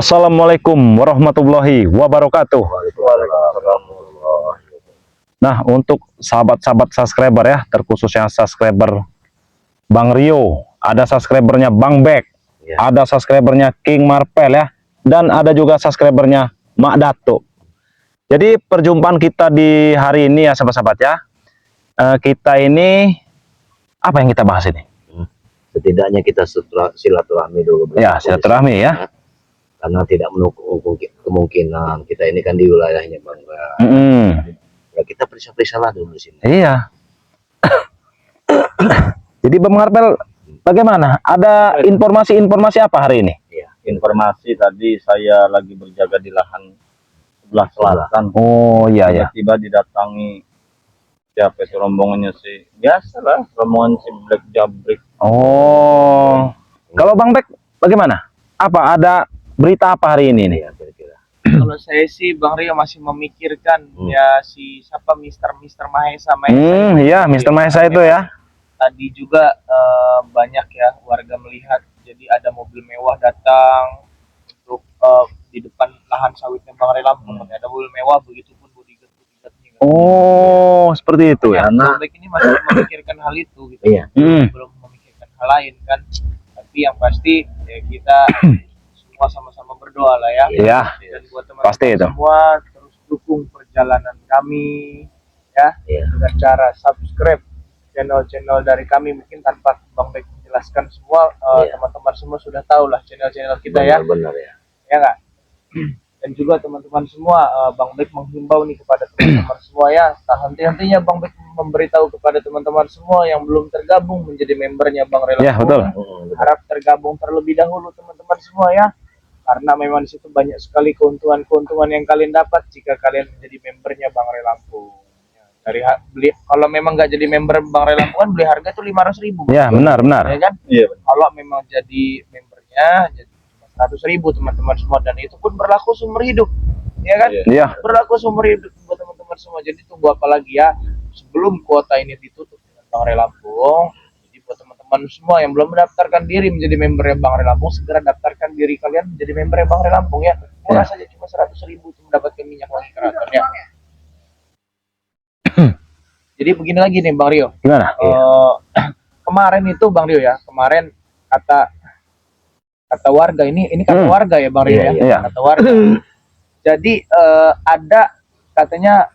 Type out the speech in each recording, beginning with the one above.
Assalamualaikum warahmatullahi wabarakatuh. Nah, untuk sahabat-sahabat subscriber ya, terkhusus yang subscriber Bang Rio, ada subscribernya Bang Bek, ada subscribernya King Marvel ya, dan ada juga subscribernya Mak Dato. Jadi perjumpaan kita di hari ini ya sahabat-sahabat ya, kita ini apa yang kita bahas ini? Setidaknya kita silaturahmi dulu. Ya, silaturahmi ya. Karena tidak menunggu kemungkinan kita ini kan di wilayahnya Bang. Ya, kita periksa-periksa lah dulu di sini. Iya. Jadi Bang Marvel, bagaimana? Ada informasi-informasi apa hari ini? Ya, informasi tadi saya lagi berjaga di lahan sebelah selatan. Oh iya ya. Tiba-tiba didatangi siapa itu rombongannya sih? Biasalah rombongan si Black Jabrik. Oh. Kalau Bang Bek bagaimana? Apa ada berita apa hari ini nih? Ya, kira-kira. Kalau saya sih Bang Rio masih memikirkan ya si siapa Mister Mahesa Iya, Mister Mahesa itu ya. Tadi juga banyak ya warga melihat, jadi ada mobil mewah datang untuk di depan lahan sawitnya Bang Rio Lampung. Ada mobil mewah, begitupun bodyguard-nya. Oh, seperti itu ya. Bang Bek ini masih memikirkan hal itu gitu. Iya. Belum memikirkan hal lain kan. Tapi yang pasti ya kita semua sama-sama berdoa lah ya. Iya. Dan buat teman-teman Pasti itu. semua terus dukung perjalanan kami ya, dengan cara subscribe channel-channel dari kami. Mungkin tanpa Bang Bek menjelaskan semua, teman-teman semua sudah tahu lah channel-channel kita. Benar ya. Ya nggak? Dan juga teman-teman semua, Bang Bek menghimbau nih kepada teman-teman semua ya, henti-hentinya Bang Bek memberitahu kepada teman-teman semua yang belum tergabung menjadi membernya Bang Rio Lampung. Ya, betul. Harap tergabung terlebih dahulu teman-teman semua ya, karena memang di situ banyak sekali keuntungan-keuntungan yang kalian dapat jika kalian menjadi membernya Bang Rio Lampung. Dari beli, kalau memang nggak jadi member Bang Rio Lampung kan beli harga tuh 500.000. Ya, benar. Ya kan? Iya. Kalau memang jadi membernya jadi 100.000 teman-teman semua, dan itu pun berlaku seumur hidup. Ya kan? Iya. Berlaku seumur hidup buat teman-teman semua. Jadi tunggu apa lagi ya? Sebelum kuota ini ditutup dengan Bang Rio Lampung. Jadi buat teman-teman semua yang belum mendaftarkan diri menjadi membernya Bang Rio Lampung, segera daftarkan diri kalian menjadi membernya Bang Rio Lampung ya. Murah saja, cuma 100.000 untuk mendapatkan minyak wangi keraton ya. Jadi begini lagi nih Bang Rio. Gimana? Kemarin itu Bang Rio ya, kemarin kata warga ini kata warga ya Bang Rio ya. Kata warga. Jadi ada katanya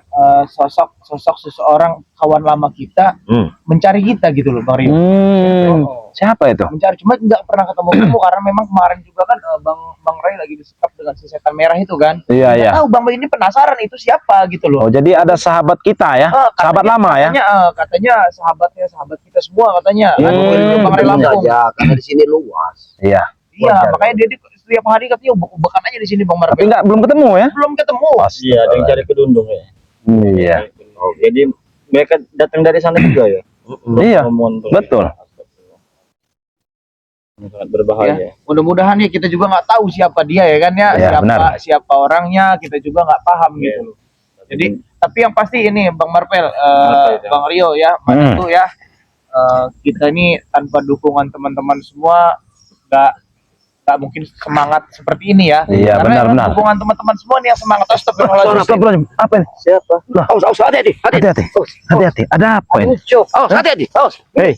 sosok seseorang kawan lama kita mencari kita gitu loh Bang Rio. Siapa itu? Mencari, cuma nggak pernah ketemu karena memang kemarin juga kan Bang Ray lagi disekap dengan si setan merah itu kan. Iya, iya. Tahu Bang Ray ini penasaran itu siapa gitu loh. Oh, jadi ada sahabat kita ya? Sahabat lama ya? Katanya sahabat kita semua katanya. Bang Ray Lampung. Ya, karena di sini luas. Iya. Iya, makanya dia setiap hari katanya ubek-ubekan aja di sini Bang Marvel. Tapi belum ketemu ya? Belum ketemu. Iya, ada yang cari kedundung ya. Iya. Oh, jadi mereka datang dari sana juga ya. Iya, betul. Sangat berbahaya. Ya, mudah-mudahan ya kita juga nggak tahu siapa dia ya kan ya, siapa orangnya kita juga nggak paham gitu loh. Jadi tapi yang pasti ini Bang Marvel, Bang Rio ya, itu ya, kita ini tanpa dukungan teman-teman semua nggak mungkin semangat seperti ini ya. Iya, karena benar. dukungan teman-teman semua nih yang semangat. Astagfirullahaladzim. Apa ini? Siapa? Lah. Hati-hati. Hati-hati. Ada apa ini? Hati-hati. Hei.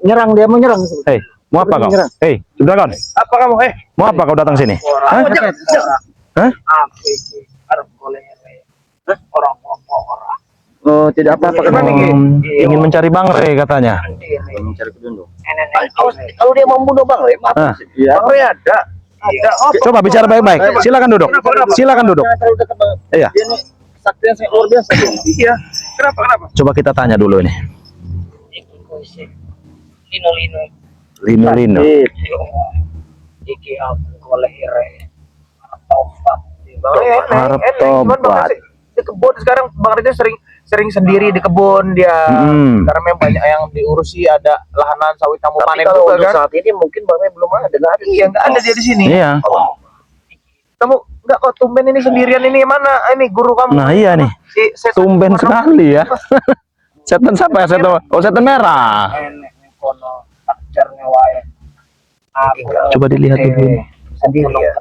Nyerang, dia mau nyerang. Hei, mau apa kau? Hei, sudah kan? Apa kamu? Mau apa kau datang sini? Hah? Orang. Oh, tidak apa-apa kan Ingin mencari Bang Ray katanya. mencari kedundung. Kalau dia mau membunuh Bang Ray, maaf. Bang Ray ada. Coba bicara baik-baik. Silakan duduk. Silakan duduk. Iya. Ini sakti yang luar biasa. Iya. Kenapa? Coba kita tanya dulu ini. Lino. Iki aku kolere. Harap tobat. Di kebun sekarang Bang Ray sering sendiri di kebun dia. Karena memang banyak yang diurusi, ada lahan sawit kamu panen juga kan. Saat ini mungkin Bang Ray belum ada. Iya, nggak ada dia di sini. Iya. Kamu nggak kok tumben ini sendirian ini, mana ini guru kamu? Nah iya nih. Tumben sekali ya. Setan siapa ya? Setan merah. Kono takjarnya wae. Coba dilihat dulu. Sendiri ya.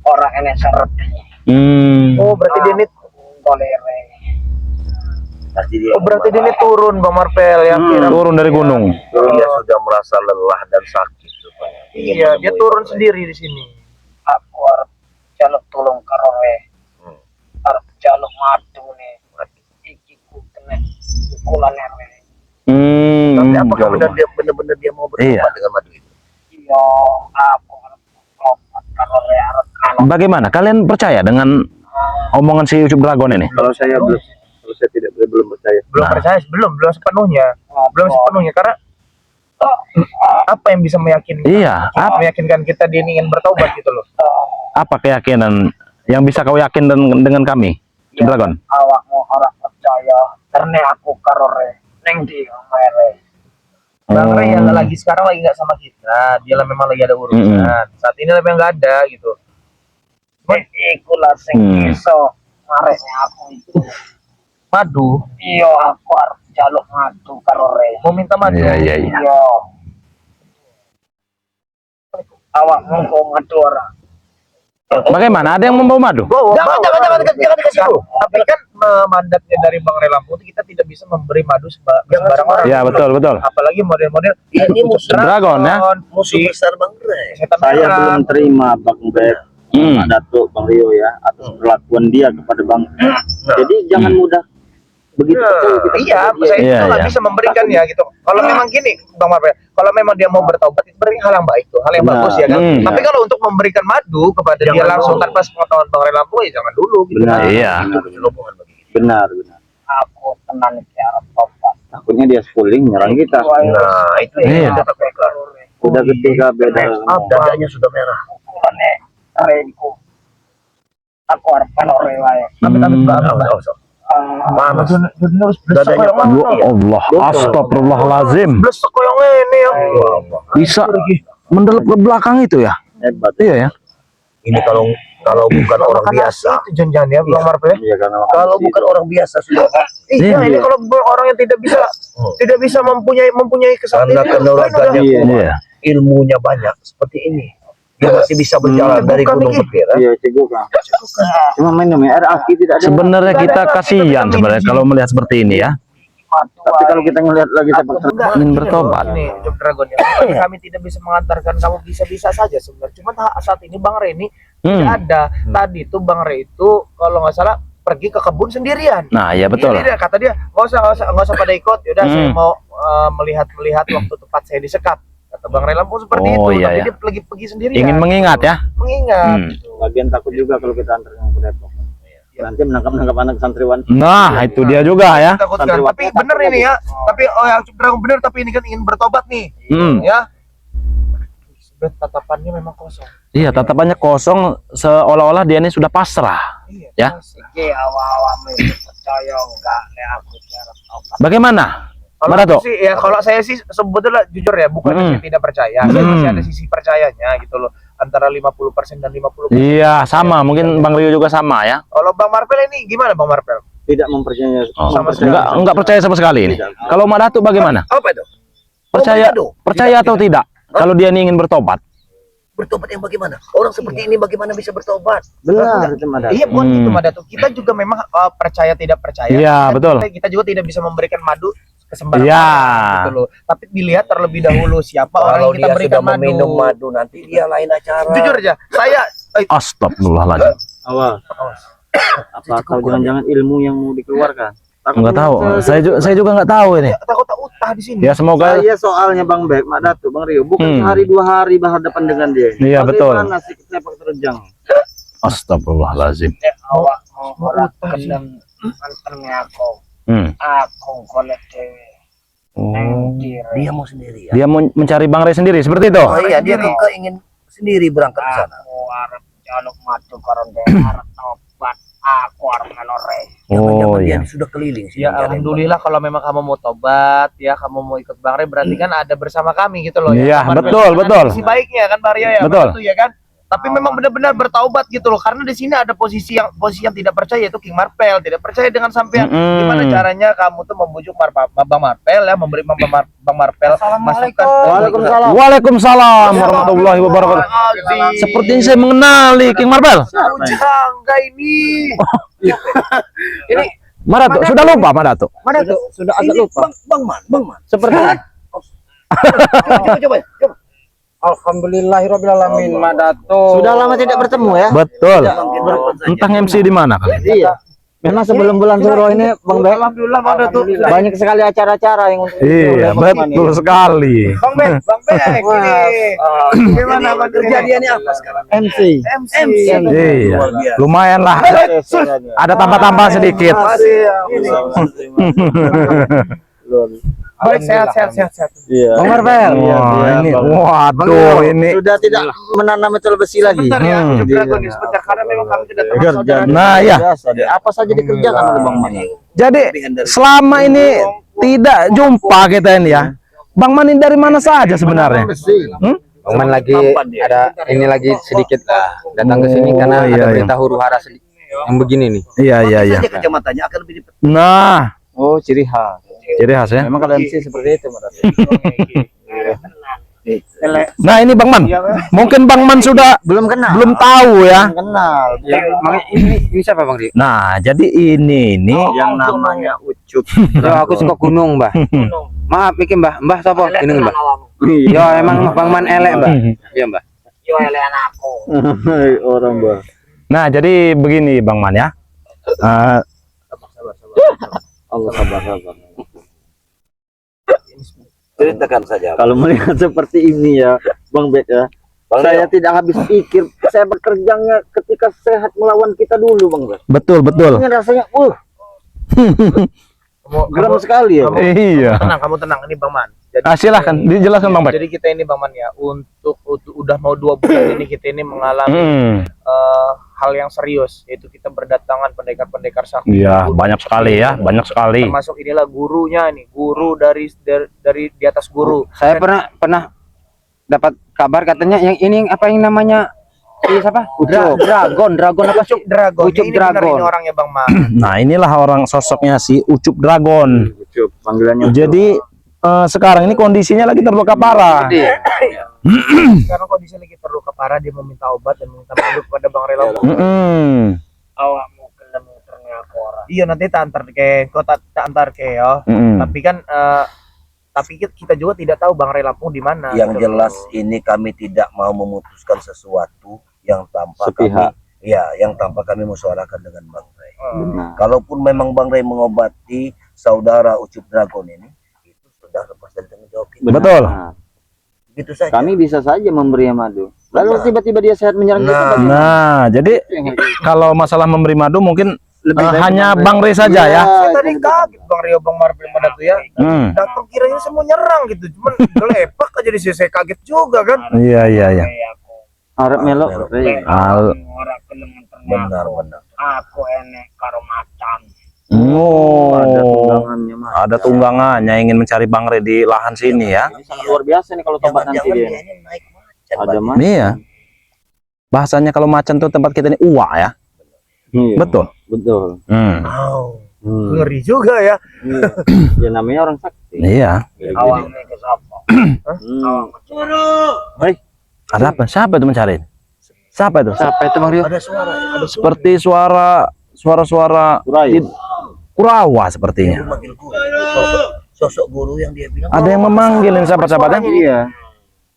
orang ini seret. Oh, berarti dia ini Tolere. Pasti dia. berarti dia ini turun Bang Marvel ya kira. Turun dari gunung. Dia sudah merasa lelah dan sakit rupanya. Iya, dia turun sendiri di sini. Aku harap jaluk tolong karowe. Harap jaluk madu nih. Iki ku kena pukulan rw. Tapi apakah Jalur. benar-benar dia mau bertobat Iya. dengan madu itu? Iya, aku harap tobat karowe harap kalau Bagaimana? Kalian percaya dengan omongan si Ucup Dragon ini? Kalau saya belum percaya. Belum percaya, belum sepenuhnya. Belum sepenuhnya karena apa yang bisa meyakinkan? Iya, Meyakinkan kita dia ingin bertobat gitu loh. apa keyakinan yang bisa kau yakin dengan kami, Ucup Dragon? awakmu harap percaya karena aku karowe neng di mere. Bang Ray yang lagi sekarang lagi nggak sama kita, dia lah memang lagi ada urusan. Saat ini memang nggak ada gitu. Iku lah sing iso ngareknya aku itu. Madu, Iya, aku harap jaluk madu karowe. mau minta madu. Iya. Iya. Awakmu kok madu orang. Bagaimana? Ada yang membawa madu? Jangan dikasih dulu. Tapi kan mandatnya dari Bang Ray Lampung itu kita tidak bisa memberi madu sembarang orang. Ya, betul. Apalagi model-model Ini musuh Dragon ya. musuh besar Bang Ray. setan Saya merah. belum terima Bang Bek, Pak Datuk, Bang Rio ya, atas perlakuan dia kepada Bang. Jadi jangan mudah begitu percaya kita Iya, kepada dia. saya itu Iya, nggak iya. bisa memberikan ya gitu. Kalau memang gini, Bang Marvel, kalau memang dia mau bertobat itu berarti hal yang baik tuh, hal yang Benar. bagus ya kan. Tapi Iya. kalau untuk memberikan madu kepada dia Jangan langsung dulu. tanpa sepengetahuan Bang Ray Lampung ya jangan dulu gitu. Benar. Iya. Itu kecelobongan bagi kita. Benar. Aku tenang iki arep tobat. Takutnya dia schooling nyerang kita. Nah, itu Iya. yang kita takutkan. Udah ketika beda. Dadanya sudah merah. Kone reku. Aku arep karowe wae. Panas. Dadanya panas. Ya Allah, astagfirullahalazim. Blesek yang ini ya. Bisa mendelep ke belakang itu ya? Hebat. Iya ya. Ini kalau bukan orang Karena biasa. itu jangan ya Bang Marvel. Iya karena Kalau bukan orang biasa sudah. Iya, Iya. ini kalau orang yang tidak bisa mempunyai kesaktian. Karena kenoraganya Iya. ilmunya banyak seperti ini. Dia masih bisa berjalan dari Bukan gunung ini. Bukit. Iya ceguk kan. Cuma minum air aki tidak ada. Sebenarnya kita kasihan sebenarnya kalau melihat seperti ini ya. Tapi kalau kita ngelihat lagi sepak terjang. Ingin bertobat. Ini Ucup Dragon ya. Bukan kami tidak bisa mengantarkan kamu bisa-bisa saja sebenarnya. Cuma saat ini Bang Ray ini tidak ada. Tadi tuh Bang Ray itu kalau nggak salah pergi ke kebun sendirian. Nah, iya betul. Ini dia, kata dia nggak usah pada ikut. Yaudah saya mau melihat waktu tempat saya disekap. Kata Bang Ray Lampung seperti Oh, itu. iya, Tapi iya. dia pergi pergi sendirian. Ingin mengingat ya. mengingat. Gitu. Bagian takut juga kalau kita antar ke Depok. Nanti menangkap anak santriwan. Nah, itu dia juga ya. Takutkan. Santriwan. Tapi bener ini ya. Tapi yang Ucup Dragon bener. Tapi ini kan ingin bertobat nih. Ya. Sebenarnya tatapannya memang kosong. Iya, tatapannya kosong seolah-olah dia ini sudah pasrah. Iya. Ya. Iki awak-awakmu itu percaya enggak nek aku arep tobat. Bagaimana? Kalau Mana aku tuh? sih ya kalau saya sih sebetulnya jujur ya bukan saya tidak percaya. Saya masih ada sisi percayanya gitu loh. Antara 50% dan 50%. Iya, sama. Mungkin Bang Rio juga sama ya. Kalau Bang Marvel ini gimana Bang Marvel? Tidak mempercayai. Oh, Sama sekali. enggak percaya sama sekali ini. Kalau Mak Datuk bagaimana? Apa itu? Percaya atau tidak? Kalau dia ini ingin bertobat. Bertobat yang bagaimana? Orang seperti ini bagaimana bisa bertobat? Benar itu Mada. Iya bukan gitu Mada tuh. Kita juga memang percaya tidak percaya. Iya, betul. Kita juga tidak bisa memberikan madu ke sembarang Iya. orang, gitu loh. Tapi dilihat terlebih dahulu siapa orang Kalau yang kita dia berikan sudah meminum madu nanti dia lain acara. Jujur aja, saya Astagfirullahaladzim. Awal. Apa atau jangan-jangan ilmu yang mau dikeluarkan? Enggak tahu. Saya juga enggak tahu ini. takut utah di sini. Ya semoga Saya soalnya Bang Bek, Mak Datuk, Bang Rio, bukan sehari 2 hari berhadapan dengan dia. Iya, betul. Bagaimana sih sepak terjang? Astagfirullahaladzim. Awak mau ora kendem antarnya aku. Aku golek dhewe. Oh. Dia mau sendiri ya. Dia mau mencari Bang Ray sendiri seperti itu. Oh iya, dia juga ingin sendiri berangkat ke sana. Aku arep jaluk madu karo dhek arep tobat. Aku arep ngelore. Oh Dia iya. sudah keliling sih. Ya alhamdulillah kalau memang kamu mau tobat ya kamu mau ikut Bang Ray berarti kan ada bersama kami gitu loh Iya, Bang Marvel. betul, Kan betul. ada sisi baiknya kan Bang Rio ya. Betul. Betul ya kan? tapi memang benar-benar bertaubat gitu loh, karena di sini ada posisi yang tidak percaya, yaitu King Marpel tidak percaya dengan sampean. Gimana caranya kamu tuh membujuk Bang Marpel ya, memberi Bang Marpel masukan. Waalaikumsalam warahmatullahi wabarakatuh. Sepertinya saya mengenali King Marpel. Enggak ini. Ini Mana tuh? Sudah lupa mana tuh? mana tuh? Sudah agak lupa. Bang Man. Seperti Coba. Alhamdulillahirobbilalamin, Madato. Sudah lama tidak bertemu ya. betul. Entah MC di mana kali. Iya. Memang sebelum bulan Suro ini Bang Bek Alhamdulillah Madato. banyak sekali acara-acara yang untuk Iya, betul sekali. Bang Bek ini. Gimana Bang Kejadiannya apa sekarang? MC. Iya, lumayan lah. Ada tambah-tambah sedikit. Baik, sehat. Bang Marpel. Wah, ini, waduh, ini. Sudah tidak menanam betul besi lagi. Sebentar ya, Ucup Dragon ini sebentar, karena memang kami tidak termasuk saudara. Nah, ya. Apa saja dikerjakan oleh Bang Man? Jadi selama ini tidak jumpa kita ini ya. Bang Man ini dari mana saja sebenarnya? Bang Man lagi ada ini lagi sedikit lah datang ke sini karena iya, ada iya. berita huru-hara sedikit yang begini nih. Iya. Saja kecamatannya akan lebih Nah, Oh, ciri khas. ciri khas ya. Memang kalau MC seperti itu, Mas. Nah, ini Bang Man. Mungkin Bang Man sudah belum kenal. belum tahu ya. kenal. Ya, ini siapa Bang Ri? Nah, jadi ini Yang namanya Ucup. Yo, aku suka gunung, Mbah. Maaf iki, Mbah. Mbah sapa? Ini, Mbah. Yo, emang Bang Man elek, Mbah. Iya, Mbah. Yo elek anakku. Orang Bang. Nah, jadi begini Bang Man ya. Allah sabar. Ceritakan saja. Kalau melihat seperti ini ya, Bang Bek ya. Saya tidak habis pikir. Saya bekerjanya ketika sehat melawan kita dulu, Bang Bek. Betul. Ini rasanya, geram sekali ya. Bang. Iya. Kamu tenang, ini Bang Man. Jadi, Silahkan dijelaskan Bang Bek. jadi kita ini Bang Man ya, untuk udah mau 2 bulan ini kita ini mengalami hal yang serius, yaitu kita berdatangan pendekar-pendekar sakti. Iya, banyak sekali ya, banyak sekali. Termasuk inilah gurunya nih, guru dari di atas guru. Saya pernah dapat kabar katanya yang ini apa yang namanya siapa? Dragon apa sih? Dragon. Ucup Ini benar Dragon. ini orangnya Bang Man. Nah, inilah orang sosoknya si Ucup Dragon. Ucup, panggilannya. Jadi sekarang ini kondisinya lagi terluka parah. Karena kondisi lagi terluka parah, dia meminta obat dan meminta produk kepada Bang Rela. Awakmu gelem ternyata ora. Iya, nanti tak antar ke ya. Tapi kan tapi kita juga tidak tahu Bang Rela pun di mana. Yang gitu. jelas ini kami tidak mau memutuskan sesuatu yang tanpa Sepihak. yang tanpa kami musyawarahkan dengan Bang Ray. Kalaupun memang Bang Ray mengobati saudara Ucup Dragon ini, itu sudah lepas dari tanggung jawab kita. Betul. Gitu saja. Kami bisa saja memberi madu. Lalu tiba-tiba dia sehat menyerang kita. Nah, jadi kalau masalah memberi madu mungkin hanya Bang Ray saja ya. Saya tadi kaget Bang Rio Bang Marpel pada tuh ya. Datang kiranya semua nyerang gitu, cuman gelepak aja di sini, saya kaget juga kan. Iya. Arab Melo. Ora gelem ternyata. Benar. Aku enek karo macan. Ada tunggangannya, Mas. Ada tunggangannya ingin mencari Bang Ray di lahan sini ya. Ini sangat luar biasa nih kalau tempat nanti Jangan-jangan dia. dia ini naik macan. Ada Bang. Mas. Iya. Bahasanya kalau macan tuh tempat kita ini uak ya. Iya, Betul. Betul. Wow. Ngeri juga ya. Ya namanya orang sakti. Iya. Awakmu ke sapa? Ada apa? Siapa itu mencari? Siapa itu? Siapa itu Bang Rio? Ada suara. Seperti suara Kurawa sepertinya. Memanggil guru. Sosok guru yang dia bilang. Ada yang memanggilin sahabat-sahabatnya. Iya.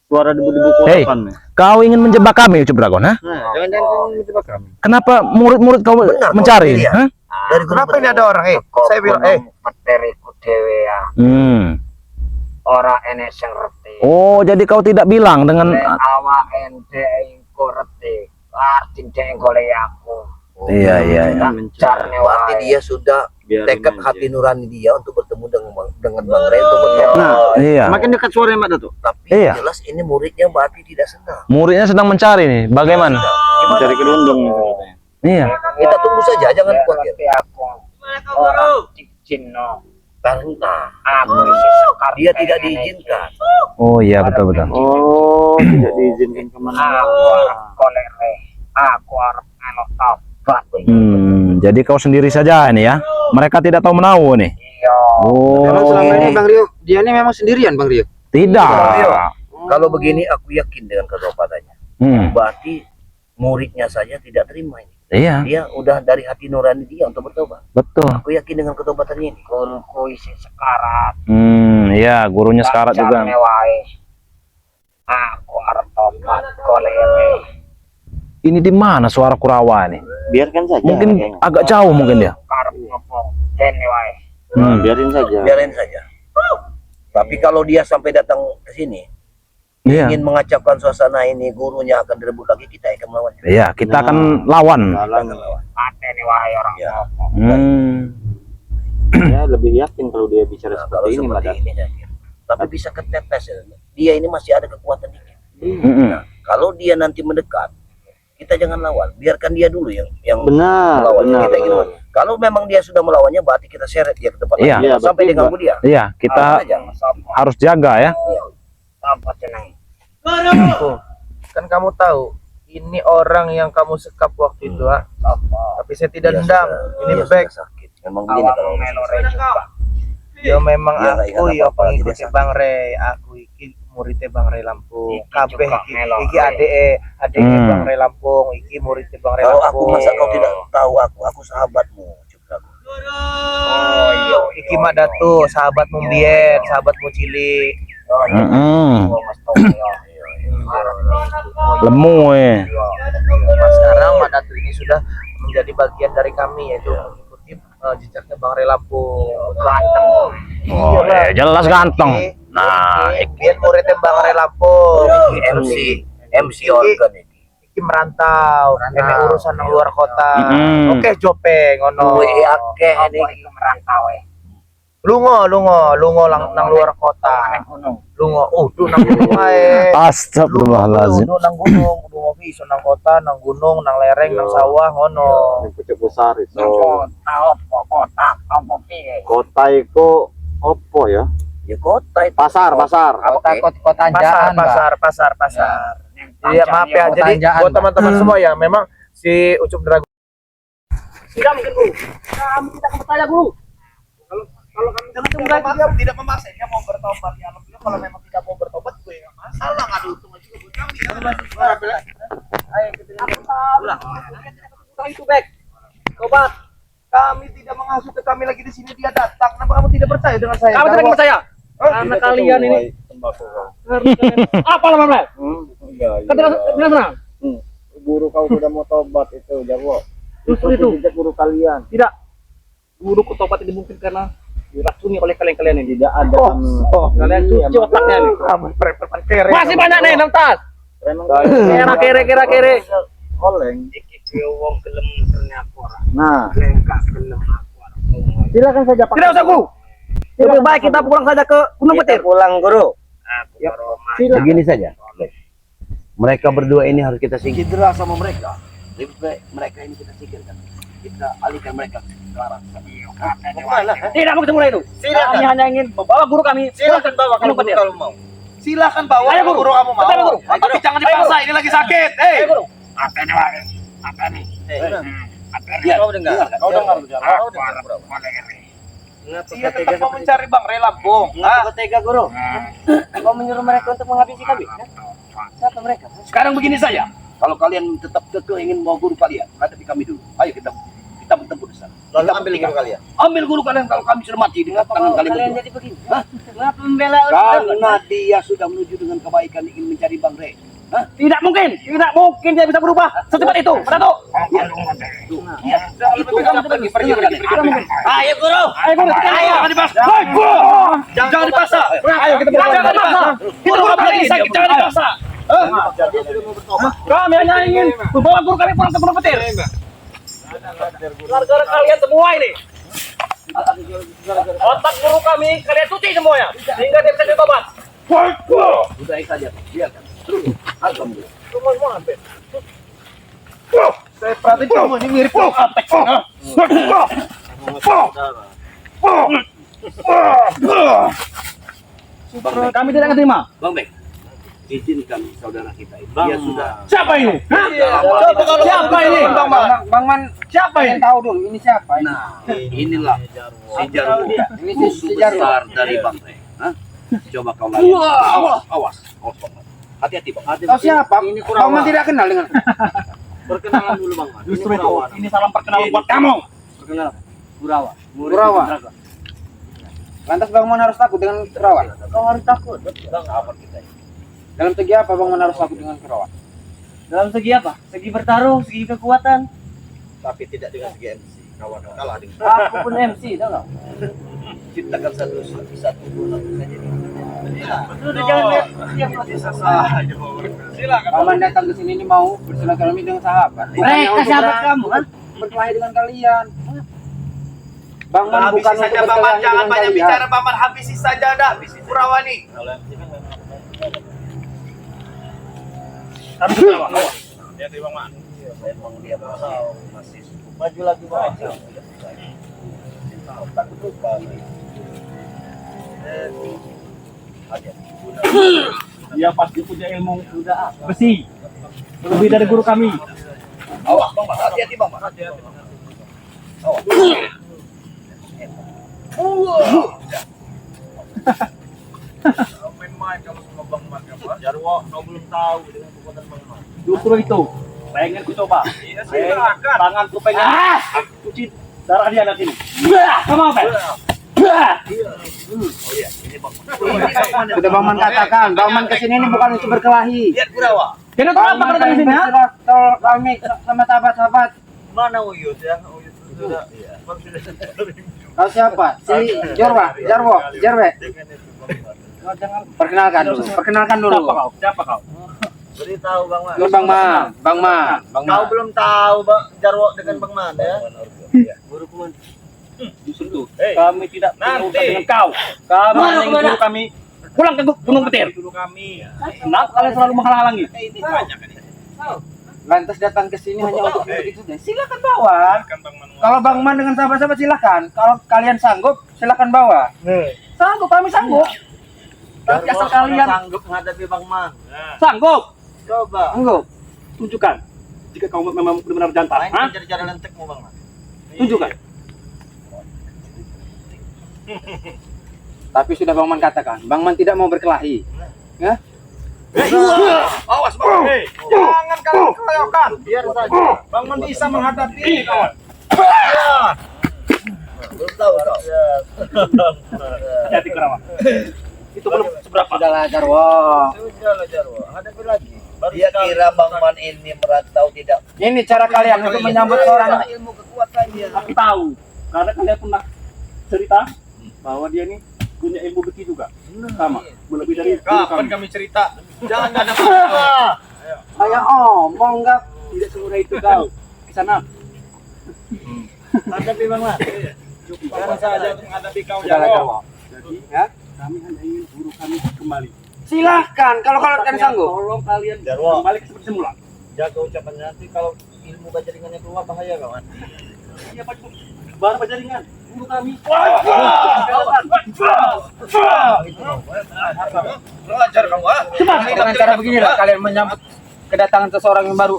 Suara debu-debu Hei, kotoran. kau ingin menjebak kami, Ucup Dragon, ha? Jangan-jangan kau menjebak kami. Kenapa murid-murid kau Benar, mencari? Iya. Hah? Dari Kenapa ini ada orang? Saya bilang, Materiku dhewe ya. Ora enek sing ngerti. Oh, jadi kau tidak bilang dengan Awak ente engko reti. Arti dek golek aku. Iya. Carane Berarti wae. dia sudah Biarin tekad aja. hati nurani dia untuk bertemu dengan Bang Ray untuk bertemu. Nah, Iya. makin dekat suaranya Mbak Dato. Tapi Iya. jelas ini muridnya berarti tidak senang. Muridnya sedang mencari nih. Bagaimana? Mencari kerundung nih katanya. Iya. Kita tunggu saja, jangan khawatir. Ngerti aku. Ora dicino. Karena Aku isi sekar. dia tidak diizinkan. Oh iya betul betul. Oh, tidak diizinkan kemana. Aku arep kolere. Aku arep melok tobat. Jadi kau sendiri saja ini ya. Mereka tidak tahu menahu nih. Iya. Kalau selama ini Oh, Bang Rio, dia ini memang sendirian Bang Rio. tidak. Rio, kalau begini aku yakin dengan ketobatannya. Berarti muridnya saja tidak terima ini. Iya, Dia udah dari hati nurani dia untuk bertobat. betul. Aku yakin dengan ketobatannya ini. Guruku isi sekarat. Iya, gurunya sekarat juga. Bacane wae. Aku arep tobat kolere. Ini di mana suara Kurawa nih? Biarkan saja. Mungkin kayaknya. agak jauh mungkin dia. Arep ngomong kene wae. Biarin saja. Biarin saja. Tapi kalau dia sampai datang ke sini, Iya. ingin mengacaukan suasana ini, gurunya akan direbut lagi, kita akan melawannya. Iya, kita akan lawan. Patene wae orang Ya. ngomong. Ya lebih yakin kalau dia bicara Nah, kalau seperti ini, seperti Madam. ini saya kira. Tapi bisa ketetes ya. Dia ini masih ada kekuatan dikit. Mm-mm. Nah, kalau dia nanti mendekat, kita jangan lawan. Biarkan dia dulu yang Benar, melawannya. benar. Kita ingin melawan. Kalau memang dia sudah melawannya, berarti kita seret dia ke depan. Iya. lagi. Jangan sampai betul, diganggu dia. Iya, kita Aja. harus jaga ya. Apa jeneng? Kan kamu tahu, ini orang yang kamu sekap waktu itu, ah. Tapi saya tidak Dia dendam. sudah- Ini dia back. sudah sakit. Memang begini Awak kalau melore juga. Yo memang Dia nggak aku ingat yo apa-apa, pengikut dia sakit. Bang Rey. Aku iki muridnya Bang Rey Lampung. Iki Kabeh juga iki, melore. iki adeke Bang Rey Lampung. Iki muridnya Bang Rey Kalau Lampung. aku masa kau tidak tahu aku sahabatmu. Cukup. Oh iya. Iki mak datu, sahabatmu mbien, sahabatmu cilik. Mm-mm. Oh, Mas Tom ya. Lemu Mas sekarang mak datu ini sudah menjadi bagian dari kami, yaitu mengikuti jejaknya Bang Rey Lampung. Ganteng. Oh, jelas ganteng. Nah, Biar muridnya Bang Rey Lampung. MC organ ini. Iki merantau, ini urusan nang luar kota. Oke, jope ngono. Duwe akeh Apa ini. itu merantau eh? Lungo nang luar kota. Lungo, du nang gunung ae. Astagfirullahaladzim. Lungo nang gunung, lungo ki iso nang kota, nang gunung, nang lereng, nang sawah ngono. Yang pucuk besar itu. Kota apa piye? Kota itu opo ya? Ya kota itu. Pasar. Kota Pasar. Iya, maaf ya. Jadi Tanjaan, buat teman-teman semua ya, memang si Ucup Dragon Tidak mungkin guru. Kami tidak bertanya guru. Kalau kami tidak memaksa, dia mau bertobat ya. Alhamdulillah, kalau memang tidak mau bertobat gue enggak masalah, enggak ada untung juga buat kami ya. Ayo kita pulang. itu back. Tobat. Kami tidak menghasut ke kami lagi di sini, dia datang. Kenapa kamu tidak percaya dengan saya? Kamu tidak percaya? Karena kalian ini apa namanya? Benar. Guru kau sudah mau tobat itu, Jago. Justru itu. Guru kalian. Tidak. Guru tobat ini mungkin karena diracuni oleh kalian ini. Tidak ada Kalian cuci otaknya nih. Masih banyak nih enam tas. Kere. Oleng. Iki wong gelem ternyata ora. Nah, Lengkap gelem aku ora. silakan saja Pak. Tidak usah guru. Lebih baik kita pulang saja ke Gunung Petir. Pulang guru. Ya. Begini saja. Mereka berdua ini harus kita singkirkan sama mereka. Lebih baik mereka ini kita singkirkan. Kita alihkan mereka ke arah sana. Tidak mau mulai itu. Kami hanya ingin membawa guru kami. Silakan bawa kalau guru mau. Silakan bawa Ayo, kalau guru. guru kamu mau. Betul, guru. Tapi jangan dipaksa, ini lagi sakit. Ayo guru. Apa nih Pak? Apa nih? Kau dengar. Dia tetap mau mencari Bang Rey Lampung. Kenapa tega guru? Kau menyuruh mereka untuk menghabisi kami? Siapa mereka? Sekarang begini saja. Kalau kalian tetap kekeh ingin bawa guru kalian, hadapi kami dulu. Ayo kita bertempur di sana. Lalu ambil guru kalian. Ambil guru kalian kalau kami sudah mati dengan tangan kalian berdua. Jadi begini? Kenapa membela? Karena dia sudah menuju dengan kebaikan ingin mencari Bang Rey. Tidak mungkin dia bisa berubah secepat itu. Mana tuh? Ayo guru. Jangan dipaksa. Jangan dipaksa. Ayo kita jangan dipaksa. Itu guru kami sakit, jangan dipaksa. Kami hanya ingin membawa guru kami pulang ke Gunung Petir. Gara-gara kalian semua ini. Otak guru kami kalian cuci semuanya sehingga dia bisa ditobat. Udah saja. Biarkan. Alhamdulillah. Saya perhatiin kamu ini mirip Apex. Bang Bek, Kami tidak terima. Bang Bek, izinkan saudara kita ini. Dia sudah Siapa ini? Hah? Coba kalau Siapa ini? Bang Man, siapa yang tahu dulu ini siapa? Ini. Nah, inilah si Jarwo. Ini Musuh si Jarwo. besar dari Bang Bek. Hah? Coba kau lagi. Awas, awas, awas Bang Man. Hati-hati Bang. Kau siapa? Bang Man tidak kenal dengan. Perkenalan dulu Bang Man. Justru itu. Ini salam perkenalan buat kamu. Perkenalan. Burawa. Burawa. Lantas Bang Man harus takut dengan Kurawa? Kau harus takut. Bang, sahabat kita ini. Dalam segi apa Bang Man harus takut dengan Kurawa? Dalam segi apa? Segi bertarung, segi kekuatan. Tapi tidak dengan segi MC. Kawan kalah dengan Aku pun MC, tahu nggak? ciptakan satu bola saja. Sudah jangan Silakan. Bang Man datang ke sini ini mau bersilaturahmi dengan sahabat. Bukan Mereka untuk sahabat kamu, kan? berkelahi dengan kalian. Bang Man Habisi bukan untuk saja Bang Man, berkelahi jangan dengan banyak kalian. bicara Bang Man, habisi saja dah Kurawa nih. Harus Kurawa. Lihat Bang Man. Memang dia masih maju lagi maju. Takut lupa. Dia pasti punya ilmu besi. Lebih dari guru kami. Awas Bang Man, hati-hati Bang Man. Hati-hati Bang Man. Awas. Main-main kamu sama Bang Man, Jarwo, kau belum tahu dengan kekuatan Bang Man. Justru itu. Pengen ku coba. Iya, silakan. Tanganku pengen cuci darah dia nanti. Kamu apa? Sudah Bang Man katakan, Bang Man kesini ini bukan untuk berkelahi. Lihat Kurawa. Jadi Bang Man datang pengen sini, ha? bersilaturahmi sama sahabat-sahabat. Mana Uyut ya? Uyut sudah. Iya. Kau siapa? Si Jarwo. Perkenalkan dulu. Siapa kau? Siapa kau? Beritahu Bang Man. Ini Bang Man. Kau belum tahu Bang Jarwo dengan Bang Man ya? Guru kuman. Justru itu. Kami tidak punya Nanti. urusan dengan kau. Kami Mana, ingin kemana? guru kami pulang ke Gunung Petir. Dulu kami. Kenapa kalian selalu menghalang-halangi? Ini banyak ini. Lantas datang ke sini hanya untuk begitu saja. Silakan bawa. Kan Bang Man. Kalau Bang Man dengan sahabat-sahabat silakan. Kalau kalian sanggup, silakan bawa. Sanggup, kami sanggup. Tapi asal kalian sanggup menghadapi Bang Man. Sanggup. Coba. sanggup. Tunjukkan. Jika kau memang benar-benar jantan. Main Hah? mencari cara lentekmu Bang Man. Tunjukkan. Tapi sudah Bang Man katakan, Bang Man tidak mau berkelahi. Ya? Awas Bang. Jangan kalian keroyokan. Biar saja. Bang Man bisa menghadapi ini kawan. Belum tahu kau. Hati Kurawa. Itu belum seberapa. Sudahlah Jarwo. Sudahlah Jarwo, hadapi lagi. Dia kira Bang Man ini merantau tidak. Ini cara kalian untuk menyambut seorang. ilmu kekuatannya. Aku tahu. Karena kalian pernah cerita bahwa dia ini punya ilmu besi juga. Sama. Lebih dari guru Kapan kami. kami cerita? Jangan ada apa. Saya omong enggak. Tidak semudah itu kau. Ke sana. Hadapi Bang Man. Jangan saja untuk menghadapi kau Sudahlah Jarwo. Jarwo. Jadi ya, kami hanya ingin guru kami kembali. Silahkan kalau kalian sanggup. Tolong kalian Jarwo. kembali seperti semula. Jaga ucapannya nanti kalau ilmu bajaringannya keluar bahaya kawan. Iya Pak Ibu. Baru berjaringan. Guru kami. Belajar kamu ah. Dengan cara begini lah kalian menyambut kedatangan seseorang yang baru.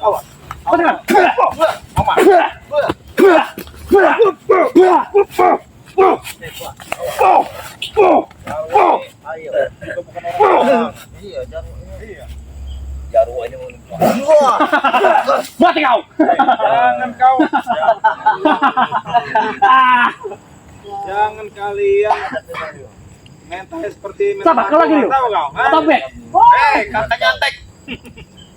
Awas. Apa dengan? Ayo. Itu bukan orang. Iya, Jarwo. Iya. Jarwo ini mau. Mati kau. Jangan kau. Jangan kalian mental seperti mental. Sabar, kau lagi dulu. Tahu kau? Hah? Stop back. Kakak nyantek.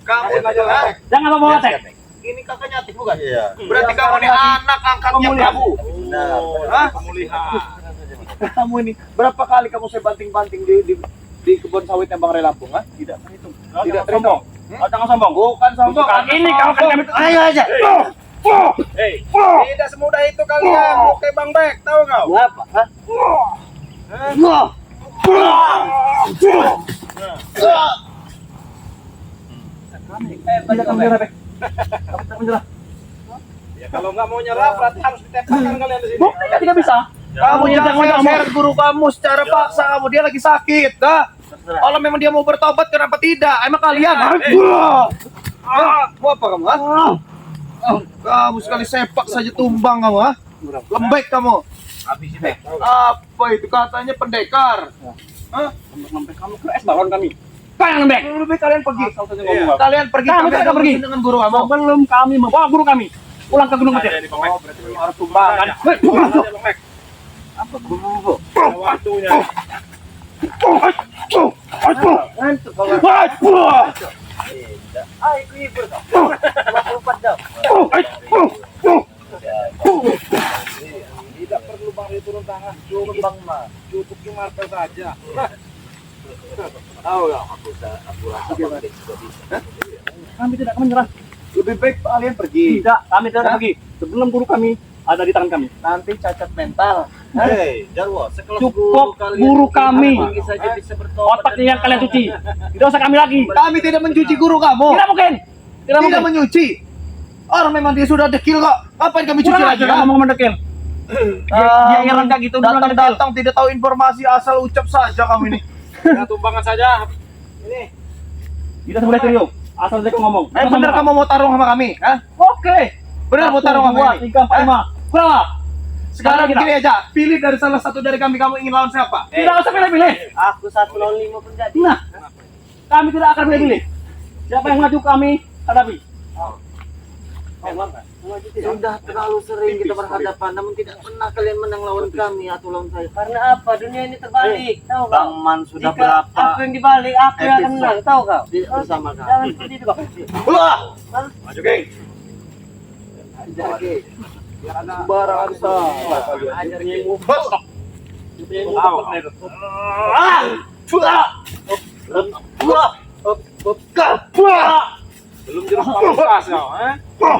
Kamu adalah Jangan mau bawa tek. Ini kakak nyantek bukan? Iya. berarti kamu ini anak angkatnya Prabu. Nah, Hah? Kamu lihat. Kamu ini berapa kali kamu saya banting-banting di kebun sawitnya Bang Ray Lampung, ha? Tidak terhitung. Tidak terhitung. Jangan sombong. Bukan sombong. Ini kau akan kami. Ayo aja. Hei, tidak semudah itu kalian. Oke Bang Bek, tahu kau? Apa? Hah? Tidak kamu nyerah, Bek. Kamu menyerah. Ya kalau nggak mau nyerah berarti harus ditembakkan kalian di sini. Buktinya tidak bisa. Kamu jangan share guru kamu secara paksa kamu. Dia lagi sakit, dah. Kalau memang dia mau bertobat, kenapa tidak? Emang kalian? Mau apa kamu? Kamu sekali sepak saja tumbang kamu, ha? Lembek kamu. Habis ini. Apa itu katanya pendekar? Hah? Lembek kamu ke es balon kami. Kalian lembek. Lebih kalian pergi. Kalian pergi. Kami Kami tidak pergi dengan guru kamu. Sebelum kami membawa guru kami pulang ke Gunung Kecil. Oh, berarti memang harus tumbangan. Apa guru? Waktunya. Tidak perlu Bang Rio turun tangan. Cukup Bang Mas. Cukup King Marvel saja. Tahu ya, aku rasa Bang Rio sudah bisa. Kami tidak akan menyerah. Lebih baik kalian pergi. Tidak, kami tidak akan pergi. Sebelum guru kami ada di tangan kami. Nanti cacat mental. Hei, Jarwo, sekelas Cukup guru kami. saja bisa bertobat. Otaknya yang kalian cuci. Tidak usah kami lagi. Kami tidak mencuci guru kamu. Tidak mungkin. Tidak Tidak mungkin. menyuci. Orang memang dia sudah dekil kok. Ngapain kami cuci Kurang lagi? aja kamu ngomong mendekil. Dia ngerang kayak gitu. Datang tidak tahu informasi, asal ucap saja kamu ini. Tumbangan saja. Ini. Tidak boleh serius. Asal dia ngomong. Bener kamu mau tarung sama kami? Hah? Oke. Bener mau tarung sama kami? 2, 3, 4, 5. Kurang lah. Sekarang Kita. gini aja, pilih dari salah satu dari kami, kamu ingin lawan siapa? Tidak usah pilih-pilih. Aku 105 pun jadi. Nah, kami tidak akan pilih-pilih. Siapa yang maju kami hadapi. Sudah terlalu sering kita berhadapan, namun tidak pernah kalian menang lawan kami atau lawan saya. Karena apa? Dunia ini terbalik, tahu kau? Bang Man sudah Jika berapa aku yang dibalik, aku yang akan menang, tahu kau? tidak bersama kami. Jangan seperti itu, Bang. Wah! Maju, geng. Sembarangan saja. Ajarnya ilmu. Belum jeruk pamungkas kau, ha? Sudah.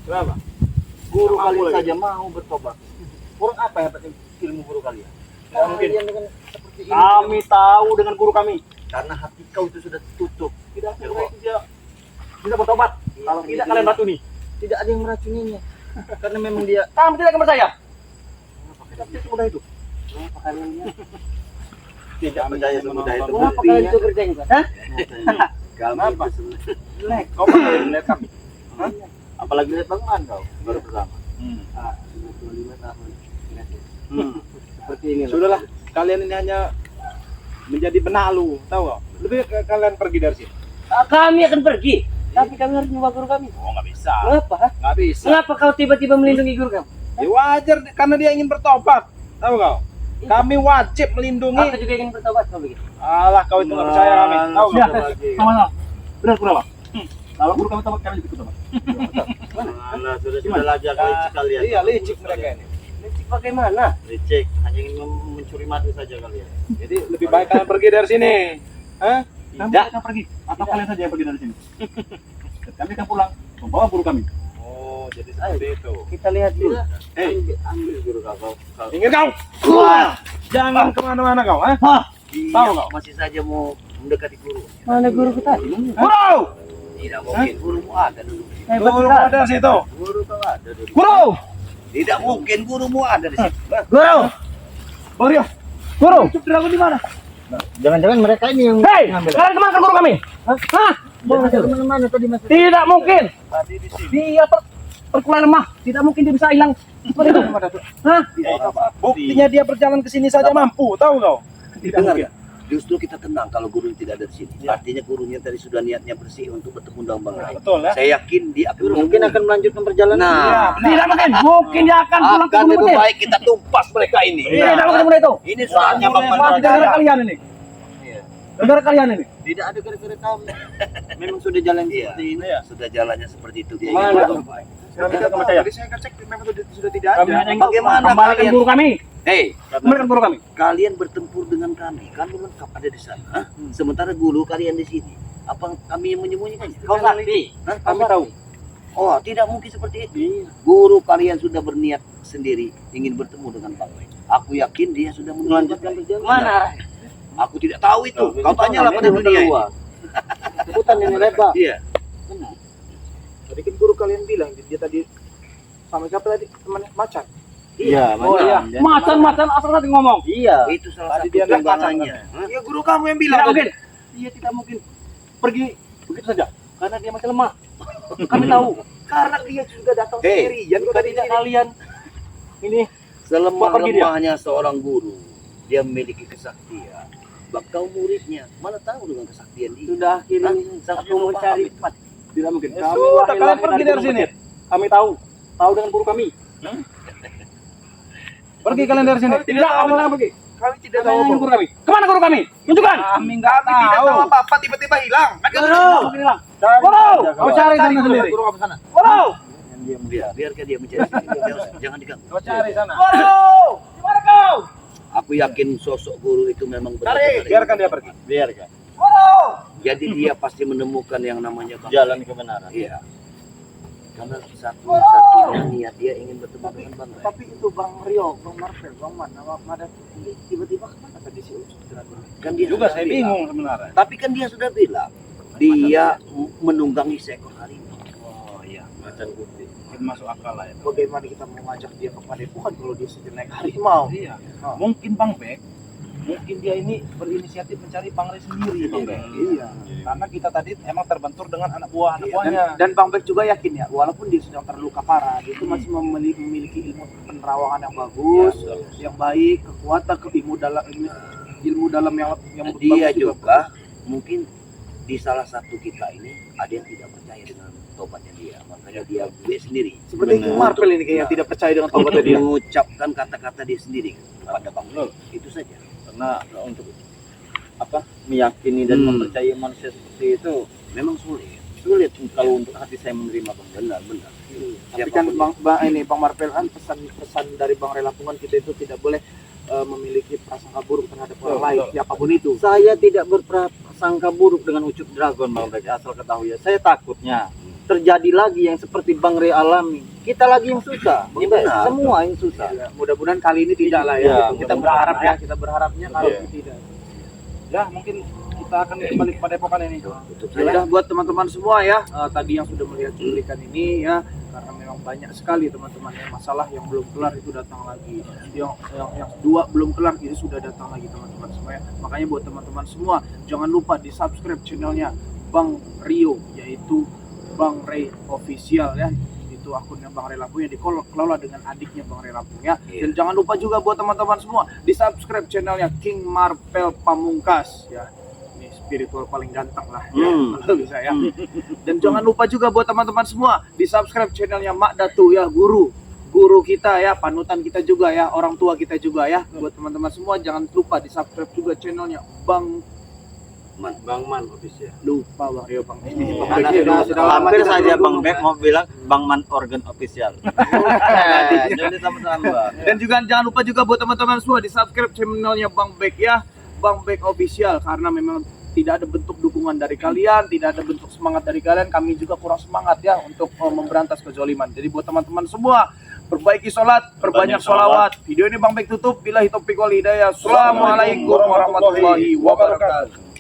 Kenapa? Guru kalian saja mau bertobat. Kurang apa yang dapat ilmu guru kalian? Tidak mungkin. Kalian dengan seperti ini Kami tahu dengan guru kami. karena hati kau itu sudah tutup. Tidak semudah itu dia bisa bertobat. Kalau tidak kalian racuni. Tidak ada yang meracuninya. Karena memang dia Kami tidak akan percaya. Tidak semudah itu. kenapa kalian tidak percaya semudah itu. Kenapa kalian itu berjenggot? Hah? Kenapa? Jelek. Kau pernah melihat kami? Apalagi lihat Bang Man kau baru pertama. 25 tahun. Seperti ini. Sudahlah, kalian ini hanya menjadi benalu, tahu nggak? Lebih kalian pergi dari sini. Kami akan pergi, tapi kami harus membawa guru kami. Oh, nggak bisa. Kenapa? Hah? Nggak bisa. Kenapa kau tiba-tiba melindungi guru kamu? Ya wajar karena dia ingin bertobat, tahu kau? Kami wajib melindungi. Aku juga ingin bertobat kau begitu. Alah, kau itu nggak percaya kami, tahu Sudah. nggak? Sama-sama. Benar, kenapa? Kalau guru kami tobat, kami juga tobat. Mana sudah lagi kalian. Iya, licik mereka ini. Licik bagaimana? Licik, hanya ingin mencuri madu saja kalian. Jadi lebih baik kalian pergi dari sini. Hah? Kami akan pergi. Atau kalian saja yang pergi dari sini. Kami akan pulang membawa guru kami. Oh, jadi seperti itu. Kita lihat dulu. Ambil guru kau. Ingat kau? Jangan kemana-mana kau, ha? Tahu kau? Masih saja mau mendekati guru. Mana guru kita? Guru! Tidak mungkin gurumu ada dulu. Hebat Guru sekali. ada di situ. Guru kau ada dulu. Guru! Tidak mungkin gurumu ada di situ. Guru! Mario! Guru! Dragon di mana? Jangan-jangan mereka ini yang Hei! Kalian kemana guru kami? Hah? Kemana-mana tadi mas? Tidak mungkin! Dia perkuliahan lemah. Tidak mungkin dia bisa hilang seperti itu. Hah? Buktinya dia berjalan ke sini saja mampu, tahu kau? Dengar ya? Justru kita tenang kalau guru tidak ada di sini. Artinya gurunya tadi sudah niatnya bersih untuk bertemu dengan Bang Rai. Betul ya? Saya yakin dia mungkin akan melanjutkan perjalanan. Nah, Tidak mungkin. Mungkin dia akan pulang ke akan Gunung lebih Kecil. baik kita tumpas mereka ini. Tidak mungkin mudah itu. Ini saatnya Bang Man Pasti gara berjalan. kalian ini. Gara kalian ini. Tidak ada gara-gara kami. Memang sudah jalan seperti ini. Sudah jalannya seperti itu dia. Mana? ingin bertobat. Kami tidak percaya. Saya cek memang sudah tidak Kami ada. hanya Bagaimana kembalikan kalian? guru kami. Hei, Kembalikan guru kami. kalian bertempur dengan kami lengkap ada di sana. Hah? Sementara guru kalian di sini. Apa kami yang menyembunyikannya? Kau sakti. Hah? Kami tahu. Oh, tidak mungkin seperti itu. Guru kalian sudah berniat sendiri ingin bertemu dengan Bang Rai. Aku yakin dia sudah melanjutkan perjalanan. Mana arahnya? Aku tidak tahu itu. Kau tanyalah pada dunia ini. Hutan ini lebar. Iya. Tadi kan guru kalian bilang dia tadi sama siapa tadi temannya macan. Iya, Oh iya. Macan asal tadi ngomong. Iya. Itu salah Tadi satu dia lihat tunggangannya. Iya guru kamu yang bilang. Tidak mungkin. Dia tidak mungkin pergi begitu saja karena dia masih lemah. Kami tahu. Karena dia juga datang Hei, sendirian. bukan tidak kalian ini selemah-lemahnya seorang guru, dia memiliki kesaktian. Bab kau muridnya, mana tahu dengan kesaktian dia. Sudah akhirnya aku mencari cepat. Tidak mungkin. Ya sudah, kalian pergi dari sini. Kami tahu dengan guru kami. Pergi kalian dari sini. Tidak, kamu jangan pergi. Kami tidak tahu Kami apa. guru kami. Kemana guru kami? Tunjukkan. Kami tidak tahu apa-apa, tiba-tiba hilang. Kan kamu Guru. Kau cari sana sendiri. Guru kamu sana. Guru. Biarkan dia mencari sendiri. Jangan diganggu. Kau cari sana. Gimana kau? Aku yakin sosok guru itu memang Cari. benar-benar. Biarkan dia pergi. Biarkan. Jadi dia pasti menemukan yang namanya Bang. Jalan kebenaran. Iya. Karena satu-satunya niat dia ingin bertemu dengan Bang Ray. Tapi itu Bang Rio, Bang Marvel, Bang Man, Mada tiba-tiba kemana tadi si Ucok Dragon? Kan dia Juga sudah saya bilang. bingung sebenarnya. Tapi kan dia sudah bilang dia menunggangi seekor harimau. Oh iya, Macan putih. masuk akal lah ya. Bagaimana kita mau ngajak dia ke Padepokan kalau dia sudah naik harimau? Iya. Mungkin Bang Bek, mungkin dia ini berinisiatif mencari Bang Ray sendiri, Bang Bek. Iya. Karena kita tadi emang terbentur dengan anak buahnya. Dan Bang Bek juga yakin ya, walaupun dia sedang terluka parah, dia itu masih memiliki ilmu penerawangan yang bagus, yang baik, kekuatan, ilmu dalam yang Dia bagus juga mungkin di salah satu kita ini ada yang tidak percaya dengan tobatnya dia, makanya dia sendiri Seperti King Marvel ini kayaknya tidak percaya dengan tobatnya dia. mengucapkan kata-kata dia sendiri kepada Bang Ray. Itu saja. Karena untuk meyakini dan mempercayai manusia seperti itu Memang sulit. kalau untuk hati saya menerima Bang. Benar. Tapi kan Bang Marvel kan pesan dari Bang Ray Lapungan, kita itu tidak boleh memiliki prasangka buruk terhadap orang lain, siapapun itu. Saya tidak berprasangka buruk dengan Ucup Dragon, Bang Bek, asal ketahui ya. Saya takutnya terjadi lagi yang seperti Bang Ray alami. Kita lagi yang susah, Benar. semua yang susah. Ya, mudah-mudahan kali ini tidak lah Ya, ya. Kita berharap ya, kita berharapnya kalau ini tidak. Ya, mungkin kita akan kembali kepada epokan ini. Tutup Ya udah buat teman-teman semua ya, tadi yang sudah melihat cuplikan ini ya, karena memang banyak sekali teman-teman yang masalah yang belum kelar itu datang lagi, yang dua belum kelar itu sudah datang lagi teman-teman semua ya. Makanya buat teman-teman semua jangan lupa di subscribe channelnya Bang Rio, yaitu Bang Ray Official ya. Itu akunnya Bang Ray Lampung yang dikelola dengan adiknya Bang Ray Lampung ya. Dan jangan lupa juga buat teman-teman semua di subscribe channelnya King Marvel Pamungkas ya. Spiritual paling ganteng lah ya, kalau bisa ya. Dan jangan lupa juga buat teman-teman semua di subscribe channelnya Mak Datu ya, guru kita ya, panutan kita juga ya, orang tua kita juga ya. Buat teman-teman semua jangan lupa di subscribe juga channelnya Bang Man official. Lupa Bang Rio Bang. Ini Bang Bek sudah lama Hampir kita saja belum Bang ngomong. Bek mau bilang Bang Man Organ Official. Jadi sama-sama. Dan juga jangan lupa juga buat teman-teman semua di subscribe channelnya Bang Bek ya, Bang Bek Official, karena memang tidak ada bentuk dukungan dari kalian, tidak ada bentuk semangat dari kalian, kami juga kurang semangat ya untuk memberantas kezoliman. Jadi buat teman-teman semua, perbaiki sholat, perbanyak sholawat. Video ini Bang Bek tutup. Billahi taufiq wal hidayah. Assalamualaikum warahmatullahi wabarakatuh.